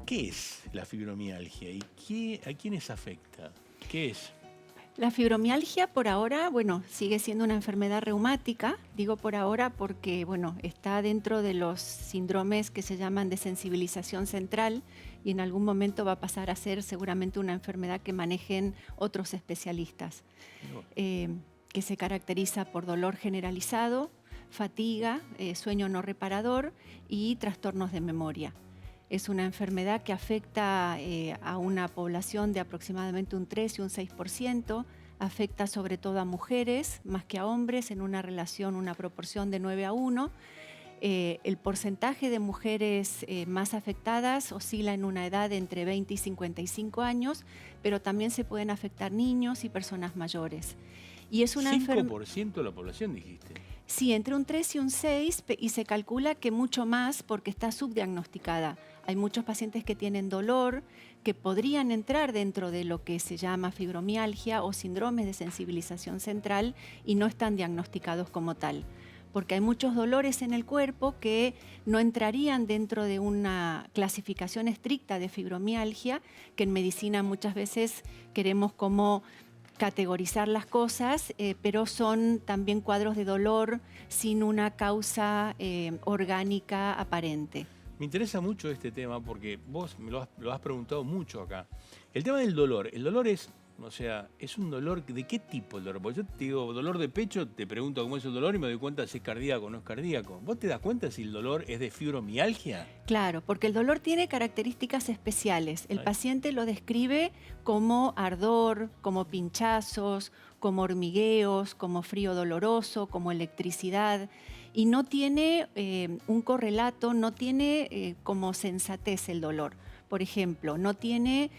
¿Qué es la fibromialgia y a quiénes afecta? ¿Qué es? La fibromialgia por ahora, bueno, sigue siendo una enfermedad reumática. Digo por ahora porque, bueno, está dentro de los síndromes que se llaman de sensibilización central y en algún momento va a pasar a ser seguramente una enfermedad que manejen otros especialistas, que se caracteriza por dolor generalizado, fatiga, sueño no reparador y trastornos de memoria. Es una enfermedad que afecta a una población de aproximadamente un 3 y un 6%, afecta sobre todo a mujeres más que a hombres en una relación, una proporción de 9:1. El porcentaje de mujeres más afectadas oscila en una edad de entre 20 y 55 años, pero también se pueden afectar niños y personas mayores. Y es una 5% de la población, dijiste. Sí, entre un 3 y un 6, y se calcula que mucho más porque está subdiagnosticada. Hay muchos pacientes que tienen dolor, que podrían entrar dentro de lo que se llama fibromialgia o síndromes de sensibilización central y no están diagnosticados como tal. Porque hay muchos dolores en el cuerpo que no entrarían dentro de una clasificación estricta de fibromialgia, que en medicina muchas veces queremos como categorizar las cosas, pero son también cuadros de dolor sin una causa orgánica aparente. Me interesa mucho este tema porque vos me lo has preguntado mucho acá. El tema del dolor. El dolor es, o sea, es un dolor, ¿de qué tipo el dolor? Porque yo te digo, dolor de pecho, te pregunto cómo es el dolor y me doy cuenta si es cardíaco o no es cardíaco. ¿Vos te das cuenta si el dolor es de fibromialgia? Claro, porque el dolor tiene características especiales. El paciente lo describe como ardor, como pinchazos, como hormigueos, como frío doloroso, como electricidad, y no tiene un correlato, no tiene como sensatez el dolor. Por ejemplo, no tiene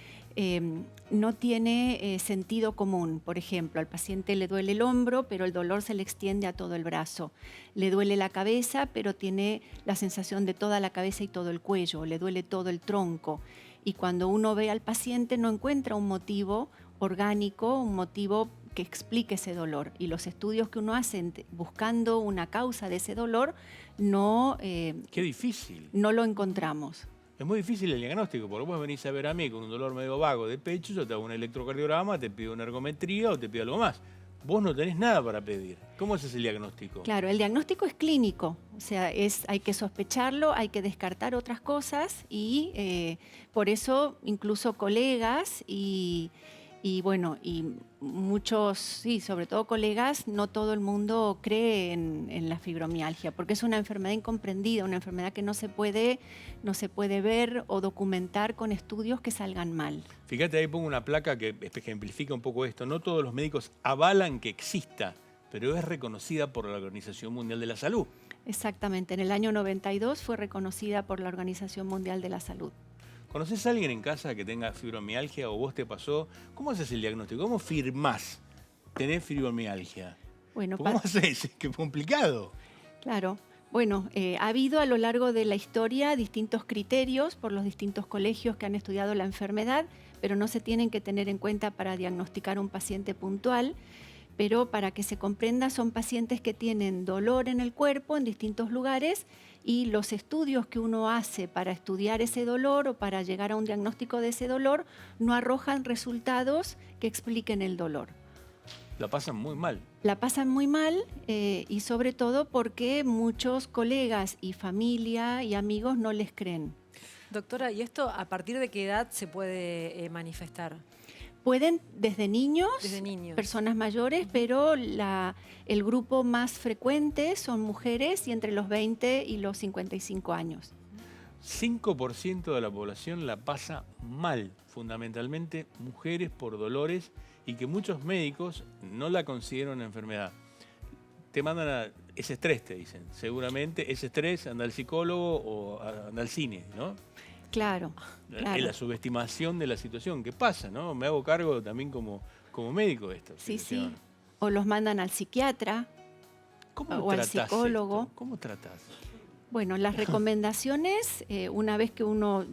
sentido común. Por ejemplo, al paciente le duele el hombro, pero el dolor se le extiende a todo el brazo. Le duele la cabeza, pero tiene la sensación de toda la cabeza y todo el cuello. Le duele todo el tronco. Y cuando uno ve al paciente no encuentra un motivo orgánico, un motivo que explique ese dolor. Y los estudios que uno hace buscando una causa de ese dolor Qué difícil. No lo encontramos. Es muy difícil el diagnóstico, porque vos venís a ver a mí con un dolor medio vago de pecho, yo te hago un electrocardiograma, te pido una ergometría o te pido algo más. Vos no tenés nada para pedir. ¿Cómo es el diagnóstico? Claro, el diagnóstico es clínico, o sea, hay que sospecharlo, hay que descartar otras cosas y por eso incluso colegas y muchos, sí, sobre todo colegas, no todo el mundo cree en la fibromialgia, porque es una enfermedad incomprendida, una enfermedad que no se puede ver o documentar con estudios que salgan mal. Fíjate, ahí pongo una placa que ejemplifica un poco esto. No todos los médicos avalan que exista, pero es reconocida por la Organización Mundial de la Salud. Exactamente, en el año 92 fue reconocida por la Organización Mundial de la Salud. ¿Conocés a alguien en casa que tenga fibromialgia o vos te pasó? ¿Cómo haces el diagnóstico? ¿Cómo firmás tener fibromialgia? Bueno, ¿Cómo haces? Es que es complicado. Claro. Bueno, ha habido a lo largo de la historia distintos criterios por los distintos colegios que han estudiado la enfermedad, pero no se tienen que tener en cuenta para diagnosticar un paciente puntual. Pero para que se comprenda, son pacientes que tienen dolor en el cuerpo en distintos lugares y los estudios que uno hace para estudiar ese dolor o para llegar a un diagnóstico de ese dolor no arrojan resultados que expliquen el dolor. La pasan muy mal. La pasan muy mal y sobre todo porque muchos colegas y familia y amigos no les creen. Doctora, ¿y esto a partir de qué edad se puede manifestar? Pueden desde niños, personas mayores, pero el grupo más frecuente son mujeres y entre los 20 y los 55 años. 5% de la población la pasa mal, fundamentalmente mujeres por dolores y que muchos médicos no la consideran una enfermedad. Te mandan ese estrés, te dicen. Seguramente ese estrés, anda al psicólogo o anda al cine, ¿no? Claro, claro. La subestimación de la situación. ¿Qué pasa, no? Me hago cargo también como médico de esto. Sí, sí. O los mandan al psiquiatra o al psicólogo. Esto? ¿Cómo tratás? Bueno, las recomendaciones, una vez que uno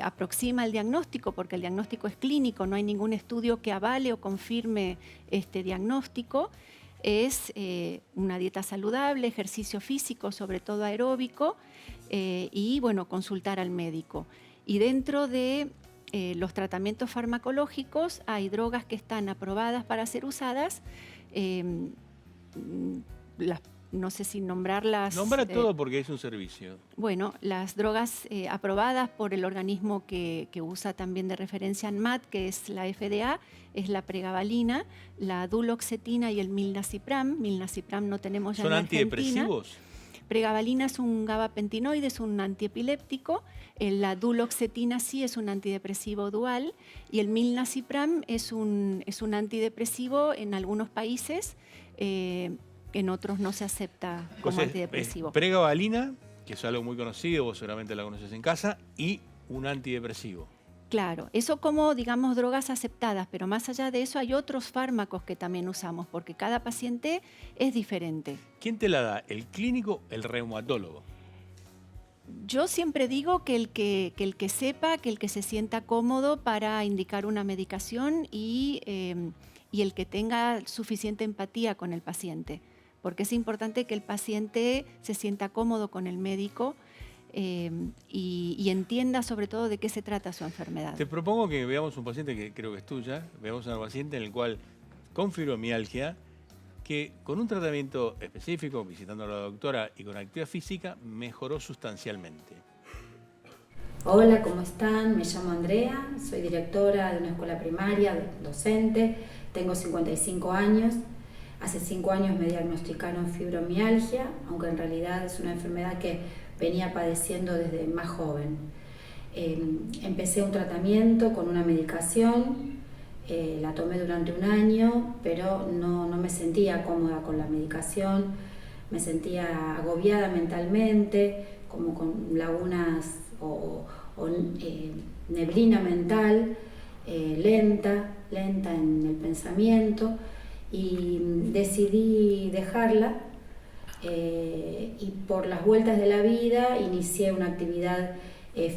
aproxima el diagnóstico, porque el diagnóstico es clínico, no hay ningún estudio que avale o confirme este diagnóstico, es una dieta saludable, ejercicio físico, sobre todo aeróbico, y bueno, consultar al médico. Y dentro de los tratamientos farmacológicos hay drogas que están aprobadas para ser usadas. No sé si nombrarlas. Nombra todo porque es un servicio. Bueno, las drogas aprobadas por el organismo que usa también de referencia ANMAT, que es la FDA, es la pregabalina, la duloxetina y el milnacipram. Milnacipram no tenemos ya en Argentina. ¿Son antidepresivos? Pregabalina es un gabapentinoide, es un antiepiléptico. La duloxetina sí es un antidepresivo dual. Y el milnacipram es un antidepresivo en algunos países. En otros no se acepta como Entonces, antidepresivo. Pregabalina, que es algo muy conocido, vos seguramente la conoces en casa, y un antidepresivo. Claro, eso como, digamos, drogas aceptadas, pero más allá de eso hay otros fármacos que también usamos, porque cada paciente es diferente. ¿Quién te la da? ¿El clínico, el reumatólogo? Yo siempre digo que el que sepa, que el que se sienta cómodo para indicar una medicación y el que tenga suficiente empatía con el paciente, porque es importante que el paciente se sienta cómodo con el médico y entienda sobre todo de qué se trata su enfermedad. Te propongo que veamos un paciente que creo que es tuya, veamos a una paciente en el cual, con fibromialgia, que con un tratamiento específico, visitando a la doctora y con actividad física, mejoró sustancialmente. Hola, ¿cómo están? Me llamo Andrea, soy directora de una escuela primaria, docente, tengo 55 años. Hace 5 años me diagnosticaron fibromialgia, aunque en realidad es una enfermedad que venía padeciendo desde más joven. Empecé un tratamiento con una medicación, la tomé durante 1 año, pero no me sentía cómoda con la medicación, me sentía agobiada mentalmente, como con lagunas o neblina mental, lenta en el pensamiento, y decidí dejarla. Y por las vueltas de la vida inicié una actividad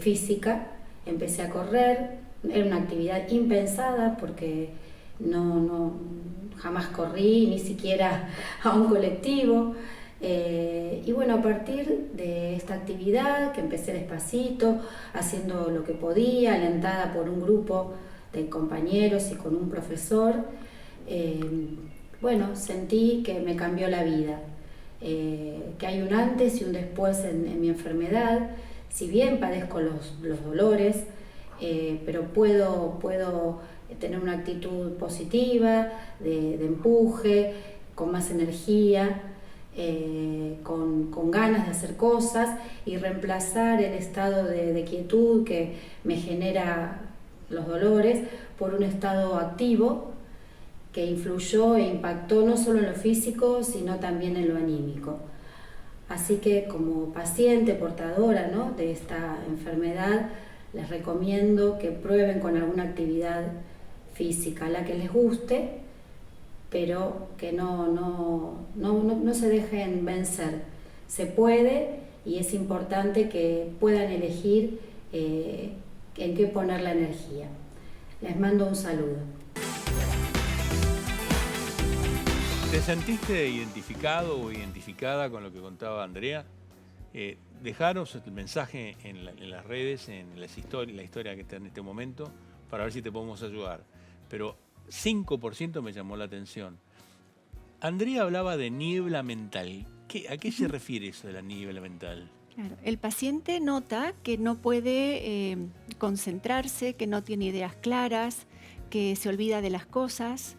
física, empecé a correr, era una actividad impensada porque jamás corrí, ni siquiera a un colectivo. Y bueno, a partir de esta actividad que empecé despacito, haciendo lo que podía, alentada por un grupo de compañeros y con un profesor, bueno, sentí que me cambió la vida. Que hay un antes y un después en mi enfermedad. Si bien padezco los dolores, pero puedo tener una actitud positiva, de empuje, con más energía, con ganas de hacer cosas y reemplazar el estado de quietud que me genera los dolores por un estado activo que influyó e impactó no solo en lo físico, sino también en lo anímico. Así que como paciente portadora, ¿no?, de esta enfermedad, les recomiendo que prueben con alguna actividad física, la que les guste, pero que no se dejen vencer. Se puede y es importante que puedan elegir en qué poner la energía. Les mando un saludo. ¿Te sentiste identificado o identificada con lo que contaba Andrea? Dejaros el mensaje en las redes, en la historia que está en este momento, para ver si te podemos ayudar. Pero 5% me llamó la atención. Andrea hablaba de niebla mental. ¿A qué se refiere eso de la niebla mental? Claro, el paciente nota que no puede concentrarse, que no tiene ideas claras, que se olvida de las cosas.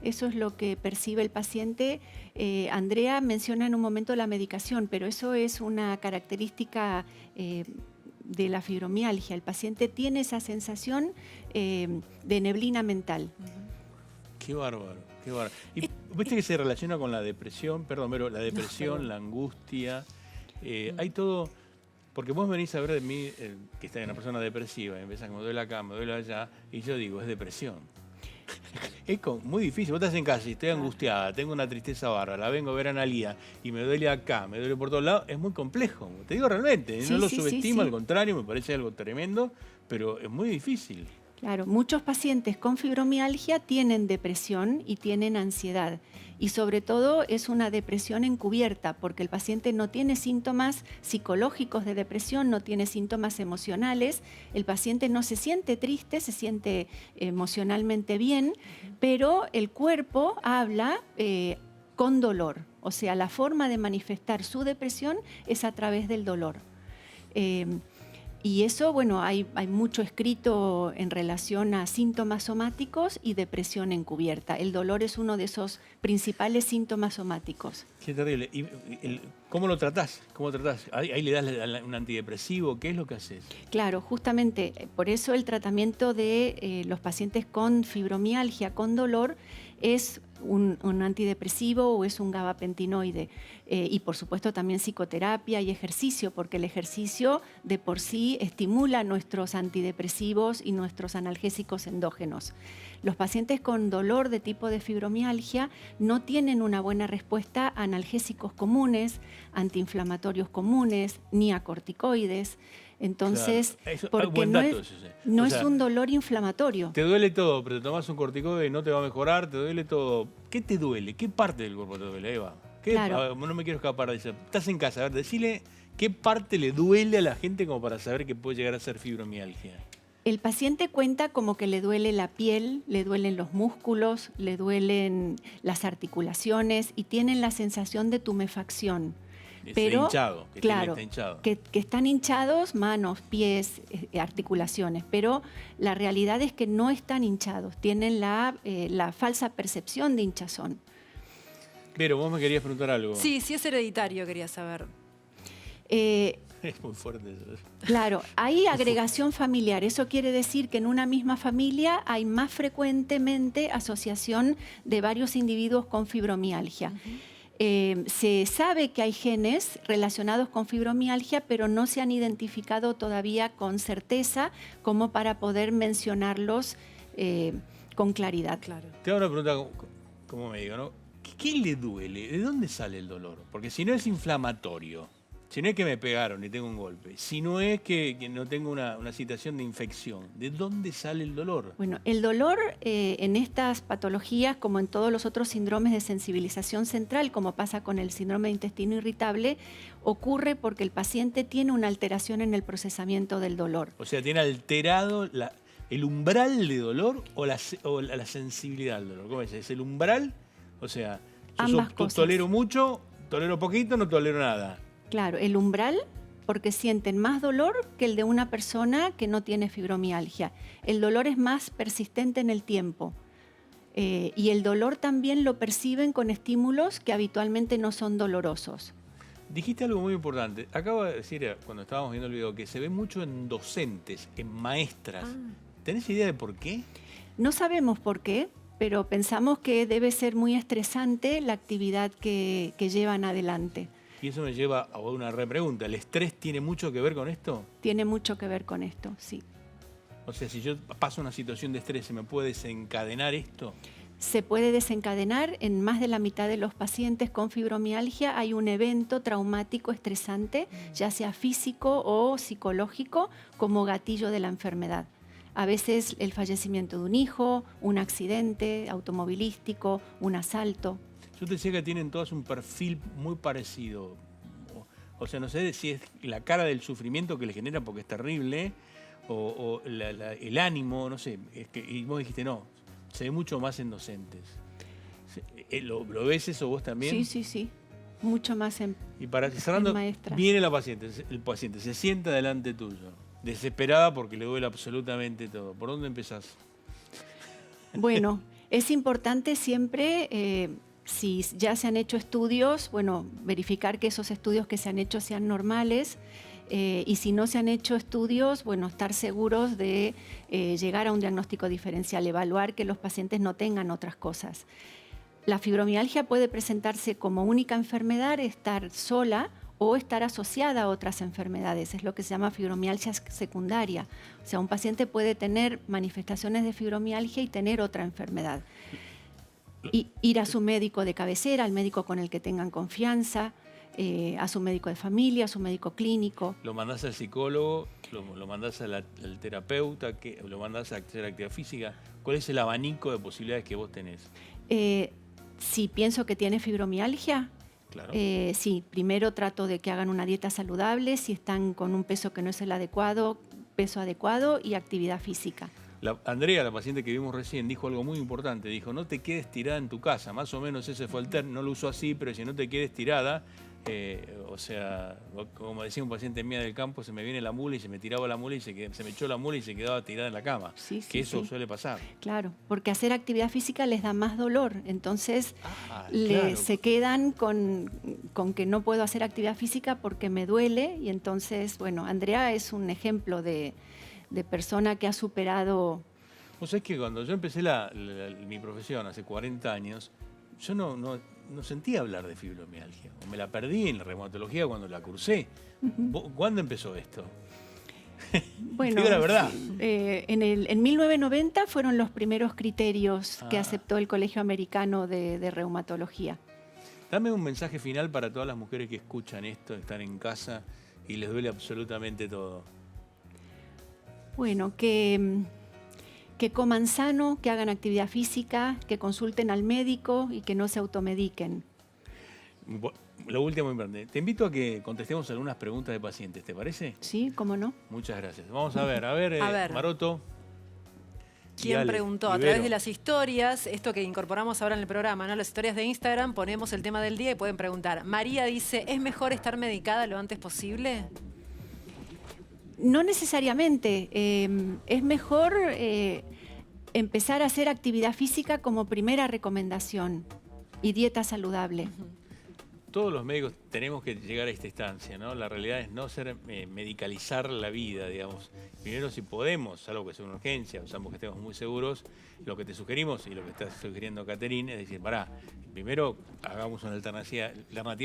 Eso es lo que percibe el paciente. Andrea menciona en un momento la medicación, pero eso es una característica de la fibromialgia. El paciente tiene esa sensación de neblina mental. Qué bárbaro, qué bárbaro. Y viste que se relaciona con la depresión, perdón, pero la depresión, la angustia, hay todo, porque vos venís a ver de mí que está una persona depresiva, y empezás que me duele acá, me duele allá, y yo digo, es depresión. Es muy difícil. Vos estás en casa y estoy angustiada, tengo una tristeza bárbara, la vengo a ver a Analía y me duele acá, me duele por todos lados. Es muy complejo. Te digo realmente, no lo subestimo, al contrario, me parece algo tremendo, pero es muy difícil. Claro, muchos pacientes con fibromialgia tienen depresión y tienen ansiedad. Y sobre todo es una depresión encubierta, porque el paciente no tiene síntomas psicológicos de depresión, no tiene síntomas emocionales. El paciente no se siente triste, se siente emocionalmente bien, pero el cuerpo habla con dolor. O sea, la forma de manifestar su depresión es a través del dolor. Y eso, bueno, hay mucho escrito en relación a síntomas somáticos y depresión encubierta. El dolor es uno de esos principales síntomas somáticos. Qué terrible. ¿Y cómo lo tratás? ¿Cómo tratás? ¿Ahí le das un antidepresivo? ¿Qué es lo que haces? Claro, justamente por eso el tratamiento de los pacientes con fibromialgia, con dolor, es un antidepresivo o es un gabapentinoide. Y por supuesto también psicoterapia y ejercicio, porque el ejercicio de por sí estimula nuestros antidepresivos y nuestros analgésicos endógenos. Los pacientes con dolor de tipo de fibromialgia no tienen una buena respuesta a analgésicos comunes, antiinflamatorios comunes, ni a corticoides. Entonces, claro. Eso, porque no es un dolor inflamatorio. Te duele todo, pero te tomas un corticoide y no te va a mejorar, te duele todo. ¿Qué te duele? ¿Qué parte del cuerpo te duele, Eva? Claro. No me quiero escapar de eso. Estás en casa, a ver, decile qué parte le duele a la gente como para saber que puede llegar a ser fibromialgia. El paciente cuenta como que le duele la piel, le duelen los músculos, le duelen las articulaciones y tienen la sensación de tumefacción. Pero, hinchado, claro, está hinchado. Que están hinchados manos, pies, articulaciones, pero la realidad es que no están hinchados, tienen la falsa percepción de hinchazón. Pero vos me querías preguntar algo. Sí, si es hereditario, quería saber. Es muy fuerte eso. Claro, hay agregación familiar. Eso quiere decir que en una misma familia hay más frecuentemente asociación de varios individuos con fibromialgia. Se sabe que hay genes relacionados con fibromialgia, pero no se han identificado todavía con certeza como para poder mencionarlos con claridad. Claro. Te hago una pregunta como médico, ¿no? ¿Qué le duele? ¿De dónde sale el dolor? Porque si no es inflamatorio, si no es que me pegaron y tengo un golpe, si no es que no tengo una situación de infección, ¿de dónde sale el dolor? Bueno, el dolor en estas patologías, como en todos los otros síndromes de sensibilización central, como pasa con el síndrome de intestino irritable, ocurre porque el paciente tiene una alteración en el procesamiento del dolor. O sea, ¿tiene alterado el umbral de dolor o la sensibilidad al dolor? ¿Cómo es? ¿Es el umbral? O sea, ambas yo cosas. tolero mucho, tolero poquito, no tolero nada. Claro, el umbral, porque sienten más dolor que el de una persona que no tiene fibromialgia. El dolor es más persistente en el tiempo. Y el dolor también lo perciben con estímulos que habitualmente no son dolorosos. Dijiste algo muy importante. Acabo de decir, cuando estábamos viendo el video, que se ve mucho en docentes, en maestras. ¿Tenés idea de por qué? No sabemos por qué, pero pensamos que debe ser muy estresante la actividad que llevan adelante. Y eso me lleva a una repregunta. ¿El estrés tiene mucho que ver con esto? Tiene mucho que ver con esto, sí. O sea, si yo paso una situación de estrés, ¿se me puede desencadenar esto? Se puede desencadenar. En más de la mitad de los pacientes con fibromialgia hay un evento traumático estresante, ya sea físico o psicológico, como gatillo de la enfermedad. A veces el fallecimiento de un hijo, un accidente automovilístico, un asalto. Yo te decía que tienen todas un perfil muy parecido. O sea, no sé si es la cara del sufrimiento que le genera porque es terrible, o el ánimo, no sé. Y vos dijiste, no, se ve mucho más en docentes. ¿Lo ves eso vos también? Sí. Mucho más en Y para cerrando, maestras. viene el paciente se sienta delante tuyo, desesperada porque le duele absolutamente todo. ¿Por dónde empezás? Bueno, es importante siempre... si ya se han hecho estudios, bueno, verificar que esos estudios que se han hecho sean normales y si no se han hecho estudios, bueno, estar seguros de llegar a un diagnóstico diferencial, evaluar que los pacientes no tengan otras cosas. La fibromialgia puede presentarse como única enfermedad, estar sola o estar asociada a otras enfermedades. Es lo que se llama fibromialgia secundaria. O sea, un paciente puede tener manifestaciones de fibromialgia y tener otra enfermedad. Y ir a su médico de cabecera, al médico con el que tengan confianza, a su médico de familia, a su médico clínico. ¿Lo mandás al psicólogo? lo mandás al terapeuta, lo mandás a hacer actividad física. ¿Cuál es el abanico de posibilidades que vos tenés? Si pienso que tiene fibromialgia, Claro. sí, primero trato de que hagan una dieta saludable, si están con un peso que no es el adecuado, peso adecuado y actividad física. Andrea, la paciente que vimos recién, dijo algo muy importante. Dijo, no te quedes tirada en tu casa. Más o menos ese fue el término, no lo usó así, pero si no te quedes tirada, o sea, como decía un paciente mía del campo, se me viene la mula y se me tiraba la mula y se me echó la mula y se quedaba tirada en la cama. Sí, que eso sí. suele pasar. Claro, porque hacer actividad física les da más dolor, entonces Claro. se quedan con que no puedo hacer actividad física porque me duele y entonces, bueno, Andrea es un ejemplo de persona que ha superado. Vos sabés que cuando yo empecé mi profesión hace 40 años, yo no sentía hablar de fibromialgia. O me la perdí en la reumatología cuando la cursé. ¿Cuándo empezó esto? Bueno, Digo la verdad. En 1990 fueron los primeros criterios que Ah. aceptó el Colegio Americano de Reumatología. Dame un mensaje final para todas las mujeres que escuchan esto, están en casa y les duele absolutamente todo. Bueno, que coman sano, que hagan actividad física, que consulten al médico y que no se automediquen. Lo último importante. Te invito a que contestemos algunas preguntas de pacientes, ¿te parece? ¿Sí? ¿Cómo no? Muchas gracias. Vamos a ver, Maroto. ¿Quién Dale, preguntó? A Ibero. través de las historias, esto que incorporamos ahora en el programa, ¿no? Las historias de Instagram, ponemos el tema del día y pueden preguntar. María dice, ¿es mejor estar medicada lo antes posible? No necesariamente. Es mejor empezar a hacer actividad física como primera recomendación y dieta saludable. Todos los médicos tenemos que llegar a esta instancia, ¿no? La realidad es no medicalizar la vida, digamos. Primero, si podemos, salvo que sea una urgencia, salvo que estemos muy seguros, lo que te sugerimos y lo que está sugiriendo Catherine es decir, pará, primero hagamos una alternativa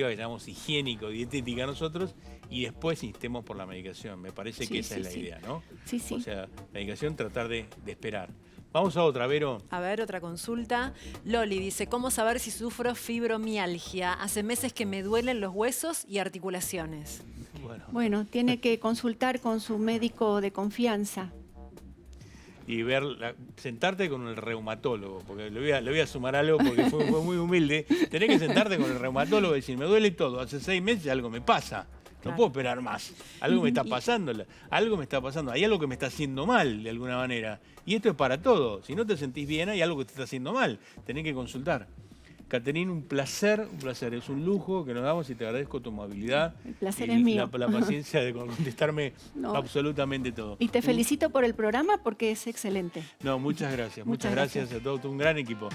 que llamamos higiénico-dietética nosotros y después instemos por la medicación. Me parece que esa es la idea, ¿no? Sí, sí. O sea, medicación, tratar de esperar. Vamos a otra, Vero. A ver, otra consulta. Loli dice, ¿cómo saber si sufro fibromialgia? Hace meses que me duelen los huesos y articulaciones. Bueno, tiene que consultar con su médico de confianza. Y sentarte con el reumatólogo, porque le voy a sumar algo porque fue muy humilde. Tenés que sentarte con el reumatólogo y decir, me duele todo, hace 6 meses algo me pasa. No puedo esperar más. Algo me está pasando. Algo me está pasando. Hay algo que me está haciendo mal, de alguna manera. Y esto es para todo. Si no te sentís bien, hay algo que te está haciendo mal. Tenés que consultar. Catherine, un placer. Es un lujo que nos damos y te agradezco tu amabilidad. El placer y es mío. La paciencia de contestarme absolutamente todo. Y te felicito por el programa porque es excelente. No, muchas gracias. Muchas Muchas gracias a todo un gran equipo.